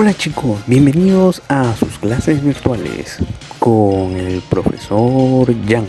Hola chicos, bienvenidos a sus clases virtuales con el profesor Jan.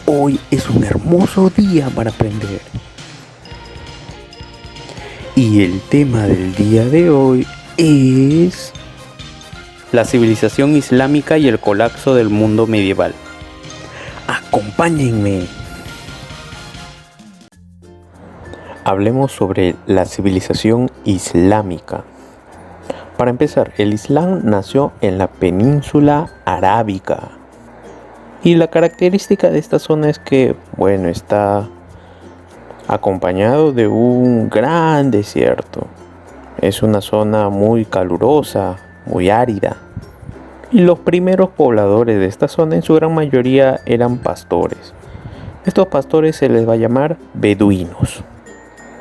Hoy es un hermoso día para aprender. Y el tema del día de hoy es la civilización islámica y el colapso del mundo medieval. Acompáñenme. Hablemos sobre la civilización islámica. Para empezar, el Islam nació en la península arábica. Y la característica de esta zona es que, está acompañado de un gran desierto. Es una zona muy calurosa, muy árida. Y los primeros pobladores de esta zona en su gran mayoría eran pastores. Estos pastores se les va a llamar beduinos.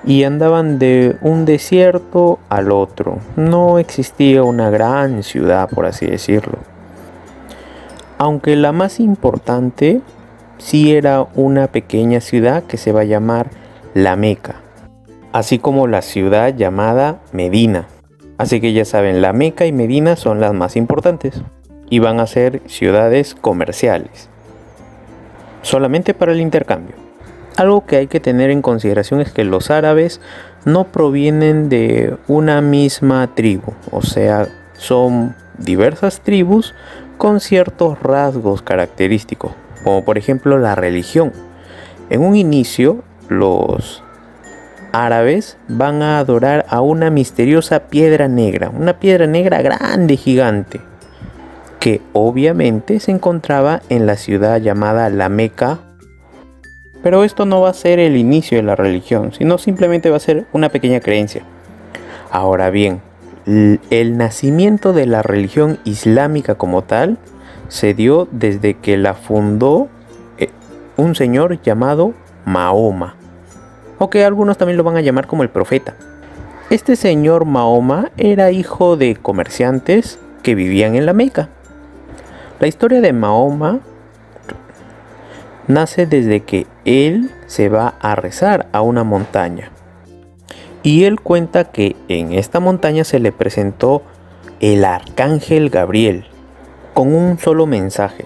Y andaban de un desierto al otro. No existía una gran ciudad, por así decirlo. Aunque la más importante sí era una pequeña ciudad que se va a llamar La Meca, así como la ciudad llamada Medina. Así que ya saben, La Meca y Medina son las más importantes y van a ser ciudades comerciales, solamente para el intercambio. Algo que hay que tener en consideración es que los árabes no provienen de una misma tribu, o sea, son diversas tribus con ciertos rasgos característicos, como por ejemplo la religión. En un inicio, los árabes van a adorar a una misteriosa piedra negra, una piedra negra grande, gigante, que obviamente se encontraba en la ciudad llamada La Meca. Pero esto no va a ser el inicio de la religión, sino simplemente va a ser una pequeña creencia. Ahora bien, el nacimiento de la religión islámica como tal se dio desde que la fundó un señor llamado Mahoma, o que algunos también lo van a llamar como el profeta. Este señor Mahoma era hijo de comerciantes que vivían en la Meca. La historia de Mahoma nace desde que él se va a rezar a una montaña. Y él cuenta que en esta montaña se le presentó el arcángel Gabriel con un solo mensaje: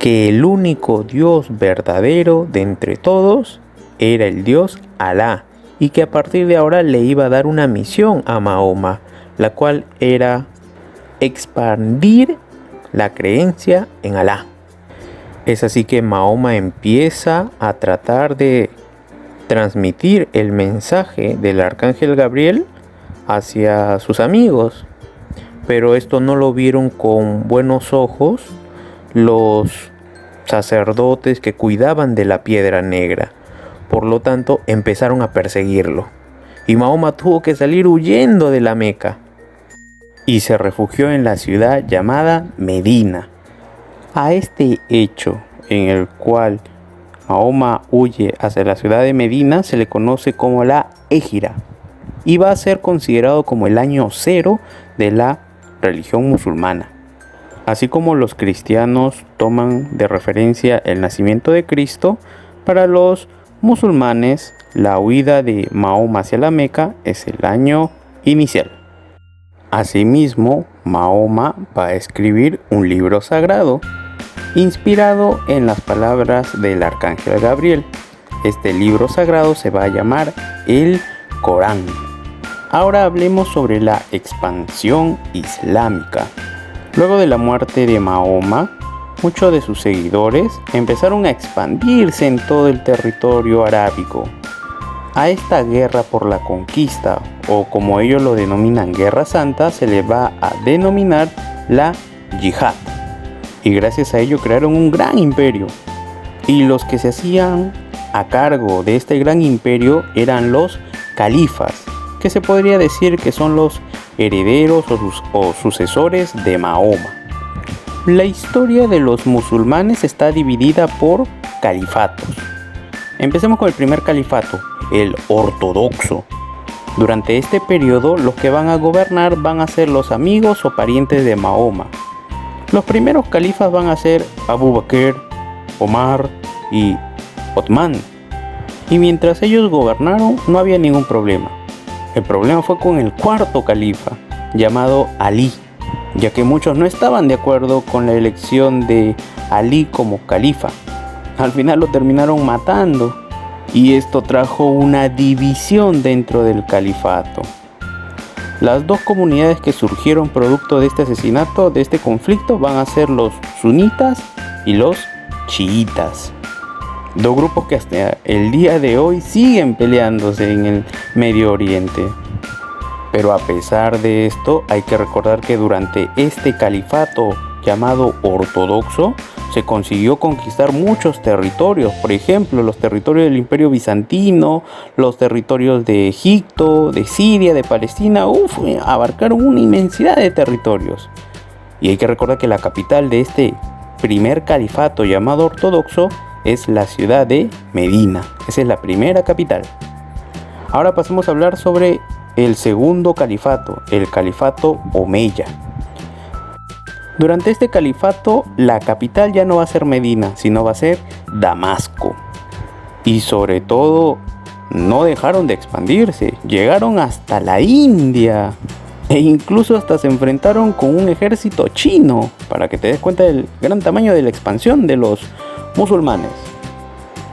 que el único Dios verdadero de entre todos era el Dios Alá, y que a partir de ahora le iba a dar una misión a Mahoma, la cual era expandir la creencia en Alá. Es así que Mahoma empieza a tratar de transmitir el mensaje del arcángel Gabriel hacia sus amigos, pero esto no lo vieron con buenos ojos los sacerdotes que cuidaban de la piedra negra. Por lo tanto, empezaron a perseguirlo y Mahoma tuvo que salir huyendo de la Meca y se refugió en la ciudad llamada Medina. A este hecho en el cual Mahoma huye hacia la ciudad de Medina se le conoce como la Égira y va a ser considerado como el año cero de la religión musulmana. Así como los cristianos toman de referencia el nacimiento de Cristo, para los musulmanes la huida de Mahoma hacia la Meca es el año inicial. Asimismo, Mahoma va a escribir un libro sagrado inspirado en las palabras del arcángel Gabriel. Este libro sagrado se va a llamar el Corán. Ahora hablemos sobre la expansión islámica. Luego de la muerte de Mahoma, muchos de sus seguidores empezaron a expandirse en todo el territorio arábigo. A esta guerra por la conquista, o como ellos lo denominan Guerra Santa, se le va a denominar la Yihad. Y gracias a ello crearon un gran imperio. Y los que se hacían a cargo de este gran imperio eran los califas, que se podría decir que son los herederos o sucesores de Mahoma. La historia de los musulmanes está dividida por califatos. Empecemos con el primer califato, el ortodoxo. Durante este periodo, los que van a gobernar van a ser los amigos o parientes de Mahoma. Los primeros califas van a ser Abu Bakr, Omar y Othman. Y mientras ellos gobernaron, no había ningún problema. El problema fue con el cuarto califa, llamado Alí, ya que muchos no estaban de acuerdo con la elección de Alí como califa. Al final lo terminaron matando y esto trajo una división dentro del califato. Las dos comunidades que surgieron producto de este asesinato, de este conflicto, van a ser los sunitas y los chiitas. Dos grupos que hasta el día de hoy siguen peleándose en el Medio Oriente. Pero a pesar de esto, hay que recordar que durante este califato llamado ortodoxo, se consiguió conquistar muchos territorios, por ejemplo, los territorios del Imperio Bizantino, los territorios de Egipto, de Siria, de Palestina, abarcaron una inmensidad de territorios. Y hay que recordar que la capital de este primer califato llamado ortodoxo es la ciudad de Medina. Esa es la primera capital. Ahora pasemos a hablar sobre el segundo califato, el califato Omeya. Durante este califato, la capital ya no va a ser Medina, sino va a ser Damasco. Y sobre todo, no dejaron de expandirse, llegaron hasta la India e incluso hasta se enfrentaron con un ejército chino, para que te des cuenta del gran tamaño de la expansión de los musulmanes.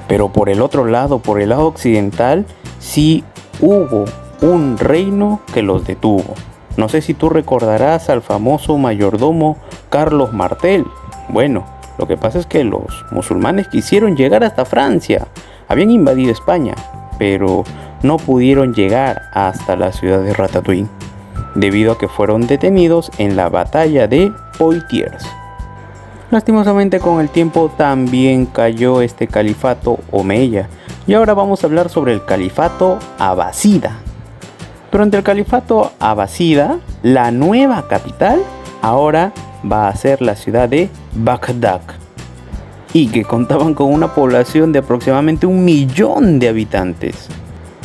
Pero por el otro lado, por el lado occidental, sí hubo un reino que los detuvo. No sé si tú recordarás al famoso mayordomo Carlos Martel. Bueno, lo que pasa es que los musulmanes quisieron llegar hasta Francia. Habían invadido España, pero no pudieron llegar hasta la ciudad de Ratatouille, debido a que fueron detenidos en la batalla de Poitiers. Lastimosamente con el tiempo también cayó este califato omeya. Y ahora vamos a hablar sobre el califato abasida. Durante el califato abasida, la nueva capital ahora va a ser la ciudad de Bagdad, y que contaban con una población de aproximadamente 1 millón de habitantes.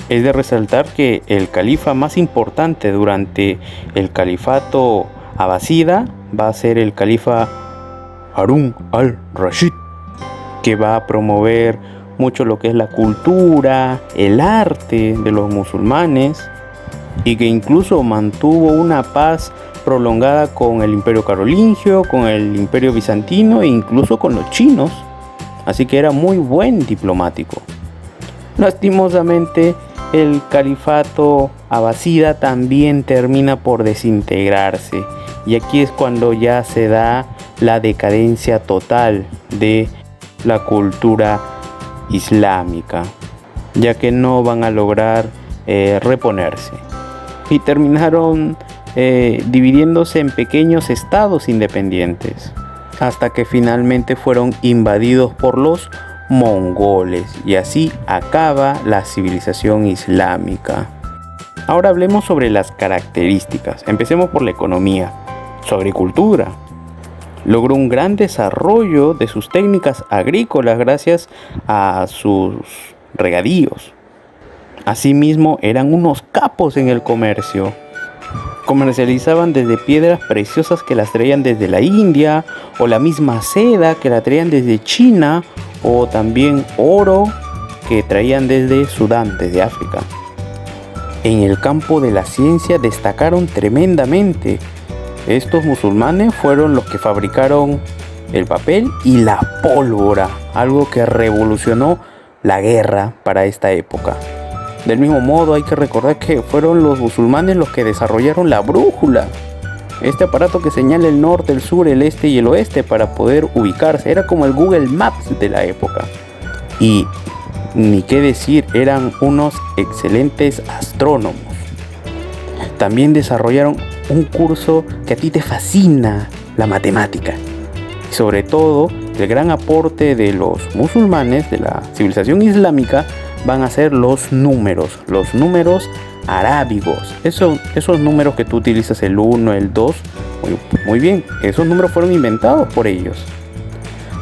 Es de resaltar que el califa más importante durante el califato abasida va a ser el califa Harún al-Rashid, que va a promover mucho lo que es la cultura, el arte de los musulmanes, y que incluso mantuvo una paz prolongada con el Imperio Carolingio, con el Imperio Bizantino e incluso con los chinos. Así que era muy buen diplomático. Lastimosamente, el califato abasida también termina por desintegrarse, y aquí es cuando ya se da la decadencia total de la cultura islámica, ya que no van a lograr reponerse, y terminaron dividiéndose en pequeños estados independientes, hasta que finalmente fueron invadidos por los mongoles, y así acaba la civilización islámica. Ahora hablemos sobre las características. Empecemos por la economía. Su agricultura logró un gran desarrollo de sus técnicas agrícolas gracias a sus regadíos. Asimismo, eran unos capos en el comercio. Comercializaban desde piedras preciosas que las traían desde la India, o la misma seda que la traían desde China, o también oro que traían desde Sudán, desde África. En el campo de la ciencia destacaron tremendamente. Estos musulmanes fueron los que fabricaron el papel y la pólvora, algo que revolucionó la guerra para esta época. Del mismo modo, hay que recordar que fueron los musulmanes los que desarrollaron la brújula, este aparato que señala el norte, el sur, el este y el oeste para poder ubicarse. Era como el Google Maps de la época. Y ni qué decir, eran unos excelentes astrónomos. También desarrollaron un curso que a ti te fascina, la matemática. Y sobre todo, el gran aporte de los musulmanes, de la civilización islámica, van a ser los números arábigos. Esos números que tú utilizas, el 1, el 2, muy bien, esos números fueron inventados por ellos.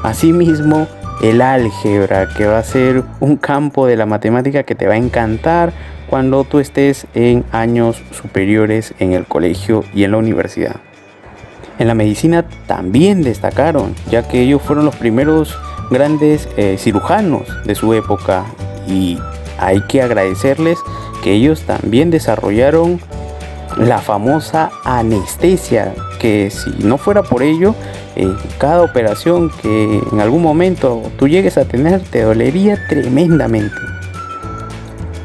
Asimismo, el álgebra, que va a ser un campo de la matemática que te va a encantar cuando tú estés en años superiores en el colegio y en la universidad. En la medicina también destacaron, ya que ellos fueron los primeros grandes cirujanos de su época, y hay que agradecerles que ellos también desarrollaron la famosa anestesia, que si no fuera por ello, cada operación que en algún momento tú llegues a tener te dolería tremendamente.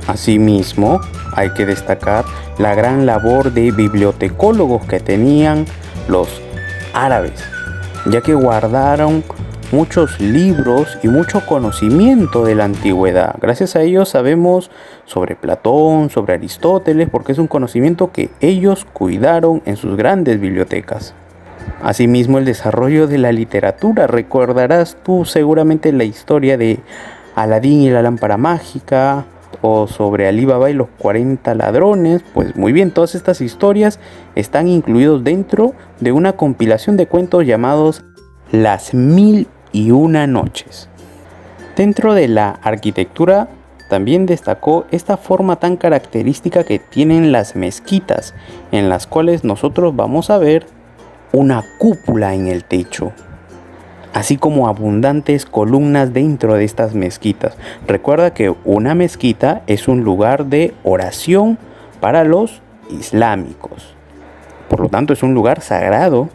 Asimismo, hay que destacar la gran labor de bibliotecólogos que tenían los árabes, ya que guardaron muchos libros y mucho conocimiento de la antigüedad. Gracias a ellos sabemos sobre Platón, sobre Aristóteles, porque es un conocimiento que ellos cuidaron en sus grandes bibliotecas. Asimismo, el desarrollo de la literatura. Recordarás tú seguramente la historia de Aladín y la lámpara mágica, o sobre Alí Baba y los 40 ladrones. Pues muy bien, todas estas historias están incluidos dentro de una compilación de cuentos llamados Las 1001 Noches. Dentro de la arquitectura también destacó esta forma tan característica que tienen las mezquitas, en las cuales nosotros vamos a ver una cúpula en el techo, así como abundantes columnas dentro de estas mezquitas. Recuerda que una mezquita es un lugar de oración para los islámicos, por lo tanto es un lugar sagrado.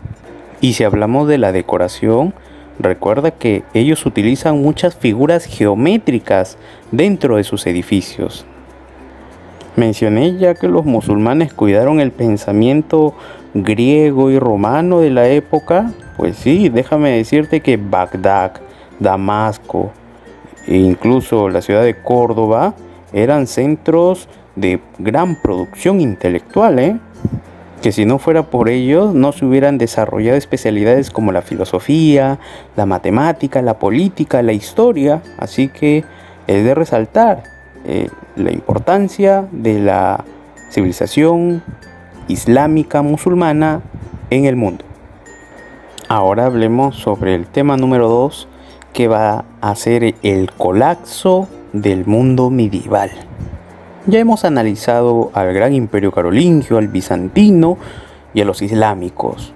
Y si hablamos de la decoración, recuerda que ellos utilizan muchas figuras geométricas dentro de sus edificios. Mencioné ya que los musulmanes cuidaron el pensamiento griego y romano de la época. Pues sí, déjame decirte que Bagdad, Damasco e incluso la ciudad de Córdoba eran centros de gran producción intelectual, que si no fuera por ellos no se hubieran desarrollado especialidades como la filosofía, la matemática, la política, la historia. Así que es de resaltar la importancia de la civilización islámica musulmana en el mundo. Ahora hablemos sobre el tema número 2, que va a ser el colapso del mundo medieval. Ya hemos analizado al gran imperio carolingio, al bizantino y a los islámicos,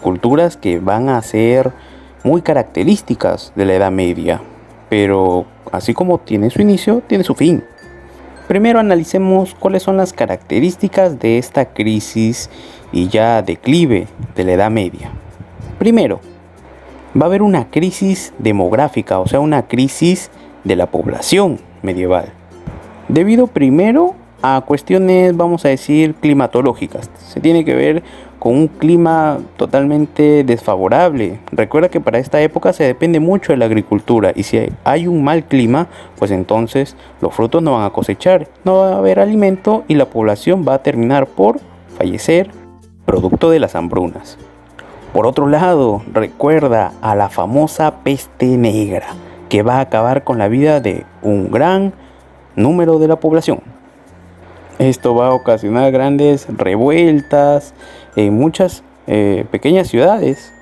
culturas que van a ser muy características de la Edad Media, pero así como tiene su inicio, tiene su fin. Primero analicemos cuáles son las características de esta crisis y ya declive de la Edad Media. Primero, va a haber una crisis demográfica, o sea, una crisis de la población medieval, debido primero a cuestiones, vamos a decir, climatológicas. Se tiene que ver con un clima totalmente desfavorable. Recuerda que para esta época se depende mucho de la agricultura, y si hay un mal clima, pues entonces los frutos no van a cosechar, no va a haber alimento y la población va a terminar por fallecer producto de las hambrunas. Por otro lado, recuerda a la famosa peste negra, que va a acabar con la vida de un gran número de la población. Esto va a ocasionar grandes revueltas en muchas pequeñas ciudades,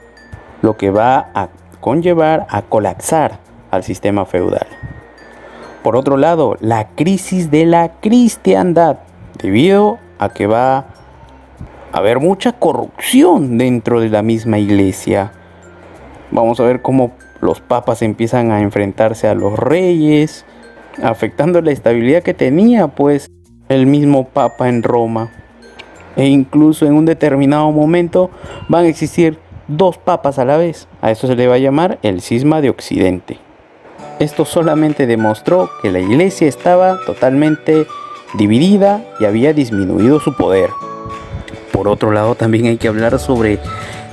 lo que va a conllevar a colapsar al sistema feudal. Por otro lado, la crisis de la cristiandad, debido a que va a haber mucha corrupción dentro de la misma iglesia. Vamos a ver cómo los papas empiezan a enfrentarse a los reyes, afectando la estabilidad que tenía pues el mismo papa en Roma. E incluso en un determinado momento van a existir dos papas a la vez. A eso se le va a llamar el cisma de Occidente. Esto solamente demostró que la iglesia estaba totalmente dividida y había disminuido su poder. Por otro lado, también hay que hablar sobre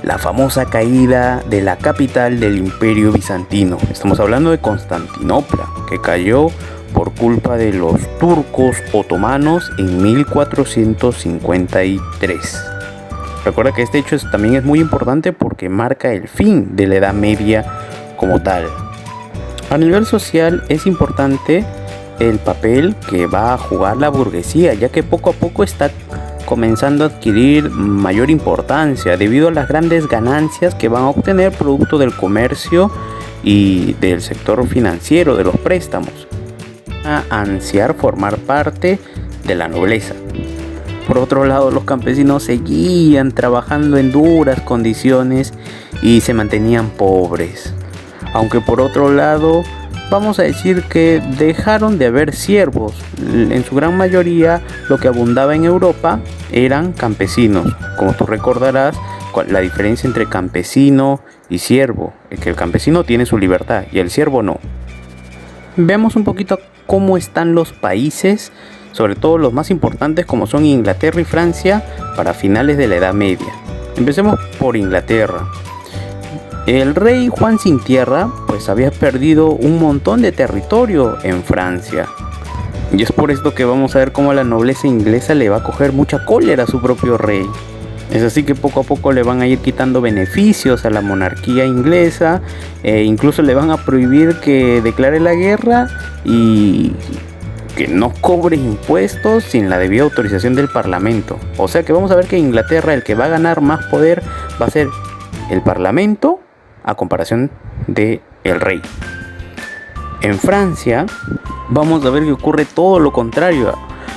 la famosa caída de la capital del Imperio Bizantino. Estamos hablando de Constantinopla, que cayó por culpa de los turcos otomanos en 1453. Recuerda que este hecho también es muy importante porque marca el fin de la Edad Media como tal. A nivel social es importante el papel que va a jugar la burguesía, ya que poco a poco está comenzando a adquirir mayor importancia debido a las grandes ganancias que van a obtener producto del comercio y del sector financiero, de los préstamos, a ansiar formar parte de la nobleza. Por otro lado, los campesinos seguían trabajando en duras condiciones y se mantenían pobres, aunque por otro lado vamos a decir que dejaron de haber siervos. En su gran mayoría lo que abundaba en Europa eran campesinos. Como tú recordarás, la diferencia entre campesino y siervo es que el campesino tiene su libertad y el siervo no. Veamos un poquito cómo están los países, sobre todo los más importantes como son Inglaterra y Francia para finales de la Edad Media. Empecemos por Inglaterra. El rey Juan Sin Tierra pues había perdido un montón de territorio en Francia. Y es por esto que vamos a ver cómo la nobleza inglesa le va a coger mucha cólera a su propio rey. Es así que poco a poco le van a ir quitando beneficios a la monarquía inglesa, incluso le van a prohibir que declare la guerra y que no cobre impuestos sin la debida autorización del parlamento. O sea que vamos a ver que en Inglaterra el que va a ganar más poder va a ser el parlamento a comparación de el rey. En Francia vamos a ver que ocurre todo lo contrario.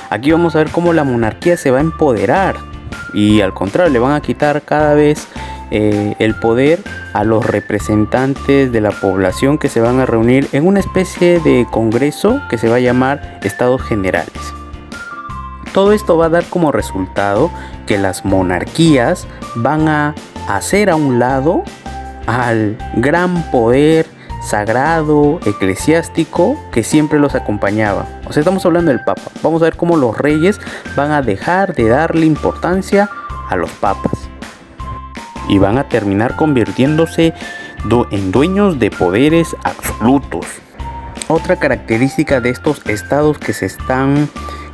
Aquí vamos a ver cómo la monarquía se va a empoderar y al contrario le van a quitar cada vez el poder a los representantes de la población que se van a reunir en una especie de congreso que se va a llamar Estados Generales. Todo esto va a dar como resultado que las monarquías van a hacer a un lado al gran poder sagrado, eclesiástico que siempre los acompañaba. O sea, estamos hablando del Papa. Vamos a ver cómo los reyes van a dejar de darle importancia a los papas y van a terminar convirtiéndose en dueños de poderes absolutos. Otra característica de estos estados que se están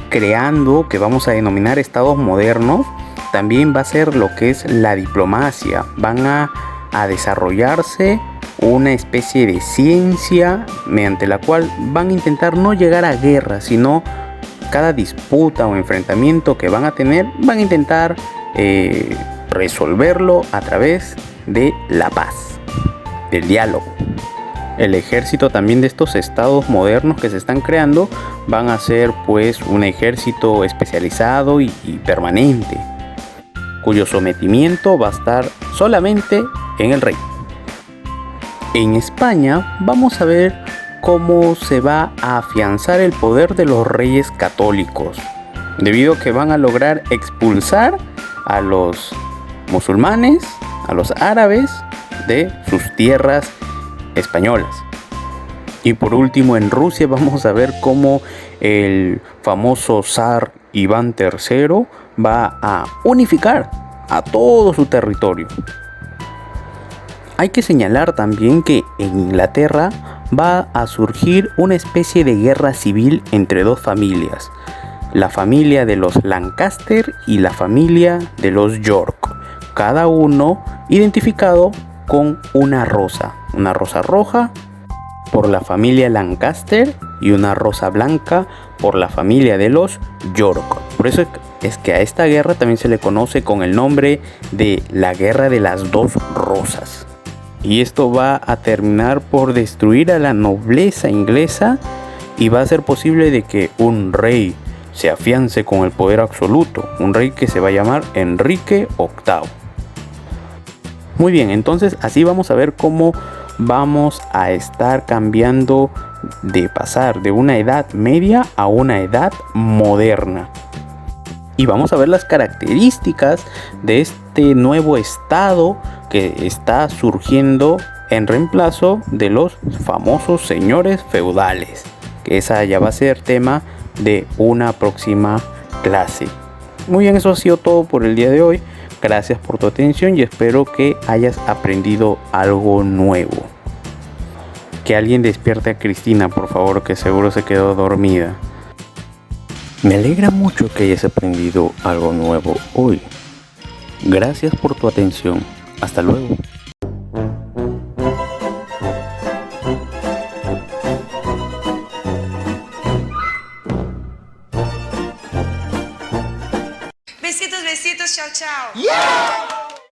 creando, que vamos a denominar estados modernos, también va a ser lo que es la diplomacia. Van a desarrollarse una especie de ciencia mediante la cual van a intentar no llegar a guerra, sino cada disputa o enfrentamiento que van a tener, van a intentar resolverlo a través de la paz, del diálogo. El ejército también de estos estados modernos que se están creando van a ser pues un ejército especializado y permanente, cuyo sometimiento va a estar solamente en el rey. En España vamos a ver cómo se va a afianzar el poder de los reyes católicos, debido a que van a lograr expulsar a los musulmanes, a los árabes de sus tierras españolas. Y por último, en Rusia vamos a ver cómo el famoso zar Iván III va a unificar a todo su territorio. Hay que señalar también que en Inglaterra va a surgir una especie de guerra civil entre dos familias, la familia de los Lancaster y la familia de los York, cada uno identificado con una rosa roja por la familia Lancaster y una rosa blanca por la familia de los York. Por eso es que a esta guerra también se le conoce con el nombre de la Guerra de las Dos Rosas. Y esto va a terminar por destruir a la nobleza inglesa y va a ser posible de que un rey se afiance con el poder absoluto, un rey que se va a llamar Enrique VIII. Muy bien, entonces así vamos a ver cómo vamos a estar cambiando de pasar de una edad media a una edad moderna. Y vamos a ver las características de este nuevo estado que está surgiendo en reemplazo de los famosos señores feudales, que esa ya va a ser tema de una próxima clase. Muy bien, eso ha sido todo por el día de hoy. Gracias por tu atención y espero que hayas aprendido algo nuevo. Que alguien despierte a Cristina, por favor, que seguro se quedó dormida. Me alegra mucho que hayas aprendido algo nuevo hoy. Gracias por tu atención. Hasta luego. Besitos, besitos, chao, chao. Yeah.